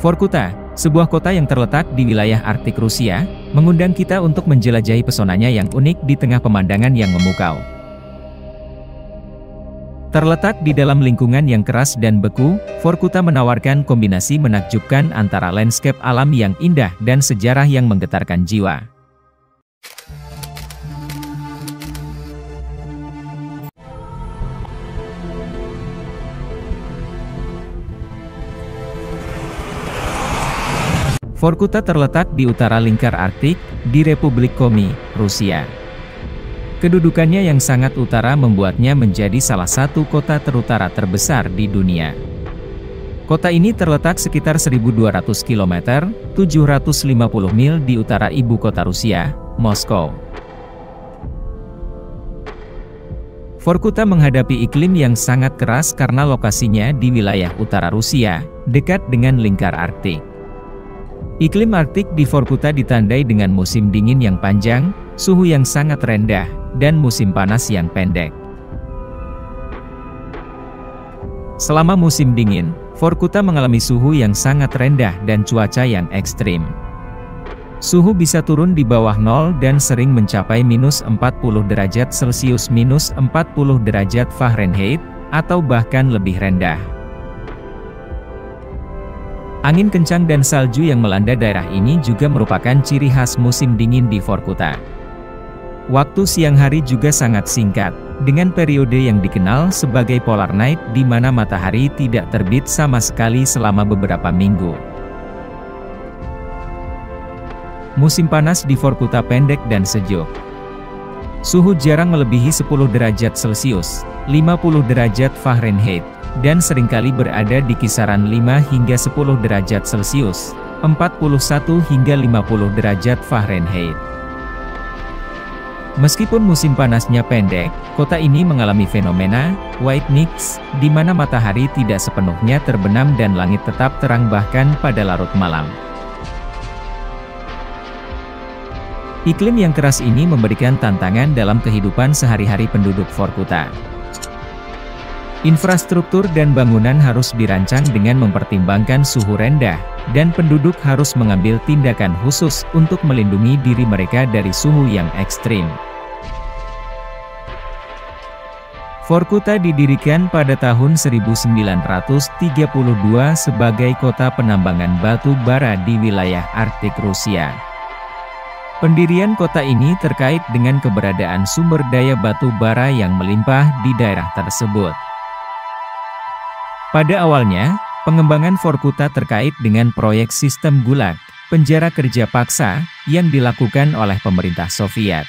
Vorkuta, sebuah kota yang terletak di wilayah Arktik Rusia, mengundang kita untuk menjelajahi pesonanya yang unik di tengah pemandangan yang memukau. Terletak di dalam lingkungan yang keras dan beku, Vorkuta menawarkan kombinasi menakjubkan antara landscape alam yang indah dan sejarah yang menggetarkan jiwa. Vorkuta terletak di utara lingkar Arktik, di Republik Komi, Rusia. Kedudukannya yang sangat utara membuatnya menjadi salah satu kota terutara terbesar di dunia. Kota ini terletak sekitar 1.200 km, 750 mil di utara ibu kota Rusia, Moskow. Vorkuta menghadapi iklim yang sangat keras karena lokasinya di wilayah utara Rusia, dekat dengan lingkar Arktik. Iklim Arktik di Vorkuta ditandai dengan musim dingin yang panjang, suhu yang sangat rendah, dan musim panas yang pendek. Selama musim dingin, Vorkuta mengalami suhu yang sangat rendah dan cuaca yang ekstrim. Suhu bisa turun di bawah 0 dan sering mencapai minus 40 derajat Celcius minus 40 derajat Fahrenheit, atau bahkan lebih rendah. Angin kencang dan salju yang melanda daerah ini juga merupakan ciri khas musim dingin di Vorkuta. Waktu siang hari juga sangat singkat, dengan periode yang dikenal sebagai polar night di mana matahari tidak terbit sama sekali selama beberapa minggu. Musim panas di Vorkuta pendek dan sejuk. Suhu jarang melebihi 10 derajat Celcius, 50 derajat Fahrenheit, dan seringkali berada di kisaran 5 hingga 10 derajat Celcius, 41 hingga 50 derajat Fahrenheit. Meskipun musim panasnya pendek, kota ini mengalami fenomena white nights, di mana matahari tidak sepenuhnya terbenam dan langit tetap terang bahkan pada larut malam. Iklim yang keras ini memberikan tantangan dalam kehidupan sehari-hari penduduk Vorkuta. Infrastruktur dan bangunan harus dirancang dengan mempertimbangkan suhu rendah, dan penduduk harus mengambil tindakan khusus untuk melindungi diri mereka dari suhu yang ekstrim. Vorkuta didirikan pada tahun 1932 sebagai kota penambangan batu bara di wilayah Arktik Rusia. Pendirian kota ini terkait dengan keberadaan sumber daya batu bara yang melimpah di daerah tersebut. Pada awalnya, pengembangan Vorkuta terkait dengan proyek sistem Gulag, penjara kerja paksa, yang dilakukan oleh pemerintah Soviet.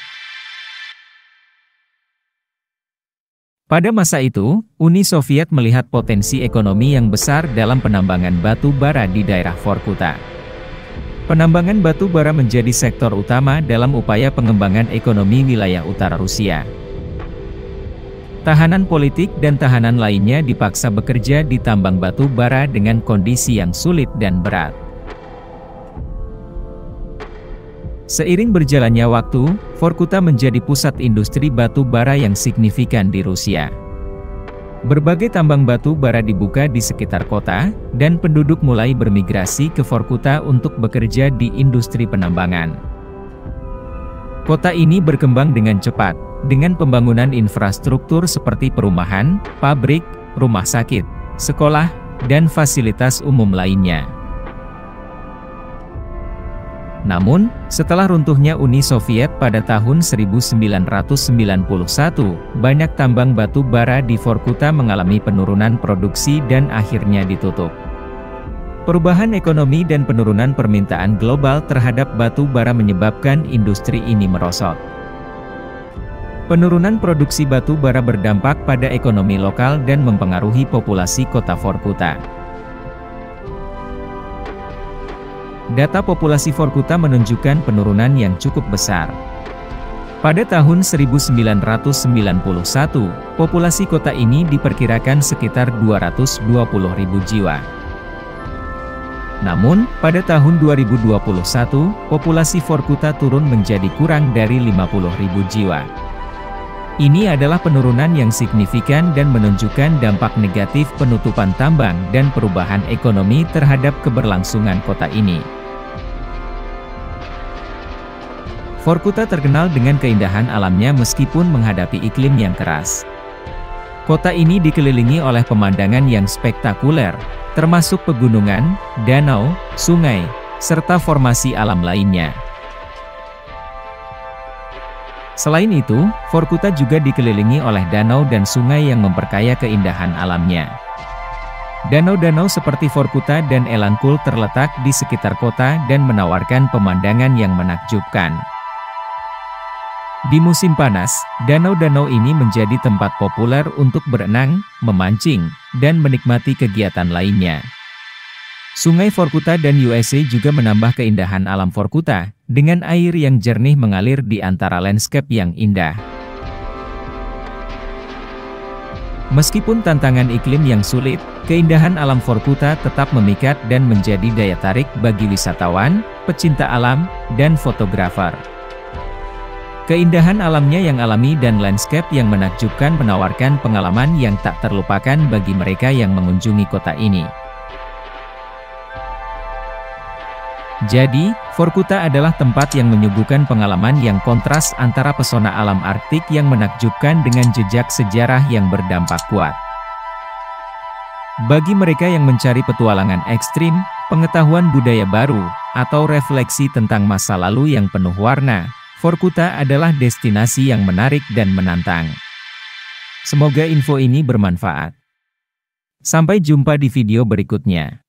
Pada masa itu, Uni Soviet melihat potensi ekonomi yang besar dalam penambangan batu bara di daerah Vorkuta. Penambangan batu bara menjadi sektor utama dalam upaya pengembangan ekonomi wilayah utara Rusia. Tahanan politik dan tahanan lainnya dipaksa bekerja di tambang batu bara dengan kondisi yang sulit dan berat. Seiring berjalannya waktu, Vorkuta menjadi pusat industri batu bara yang signifikan di Rusia. Berbagai tambang batu bara dibuka di sekitar kota, dan penduduk mulai bermigrasi ke Vorkuta untuk bekerja di industri penambangan. Kota ini berkembang dengan cepat, dengan pembangunan infrastruktur seperti perumahan, pabrik, rumah sakit, sekolah, dan fasilitas umum lainnya. Namun, setelah runtuhnya Uni Soviet pada tahun 1991, banyak tambang batu bara di Vorkuta mengalami penurunan produksi dan akhirnya ditutup. Perubahan ekonomi dan penurunan permintaan global terhadap batu bara menyebabkan industri ini merosot. Penurunan produksi batu bara berdampak pada ekonomi lokal dan mempengaruhi populasi kota Vorkuta. Data populasi Vorkuta menunjukkan penurunan yang cukup besar. Pada tahun 1991, populasi kota ini diperkirakan sekitar 220.000 jiwa. Namun, pada tahun 2021, populasi Vorkuta turun menjadi kurang dari 50.000 jiwa. Ini adalah penurunan yang signifikan dan menunjukkan dampak negatif penutupan tambang dan perubahan ekonomi terhadap keberlangsungan kota ini. Vorkuta terkenal dengan keindahan alamnya meskipun menghadapi iklim yang keras. Kota ini dikelilingi oleh pemandangan yang spektakuler, termasuk pegunungan, danau, sungai, serta formasi alam lainnya. Selain itu, Vorkuta juga dikelilingi oleh danau dan sungai yang memperkaya keindahan alamnya. Danau-danau seperti Vorkuta dan Elankul terletak di sekitar kota dan menawarkan pemandangan yang menakjubkan. Di musim panas, danau-danau ini menjadi tempat populer untuk berenang, memancing, dan menikmati kegiatan lainnya. Sungai Vorkuta dan USA juga menambah keindahan alam Vorkuta, dengan air yang jernih mengalir di antara landscape yang indah. Meskipun tantangan iklim yang sulit, keindahan alam Vorkuta tetap memikat dan menjadi daya tarik bagi wisatawan, pecinta alam, dan fotografer. Keindahan alamnya yang alami dan landscape yang menakjubkan menawarkan pengalaman yang tak terlupakan bagi mereka yang mengunjungi kota ini. Jadi, Vorkuta adalah tempat yang menyuguhkan pengalaman yang kontras antara pesona alam Arktik yang menakjubkan dengan jejak sejarah yang berdampak kuat. Bagi mereka yang mencari petualangan ekstrim, pengetahuan budaya baru, atau refleksi tentang masa lalu yang penuh warna, Vorkuta adalah destinasi yang menarik dan menantang. Semoga info ini bermanfaat. Sampai jumpa di video berikutnya.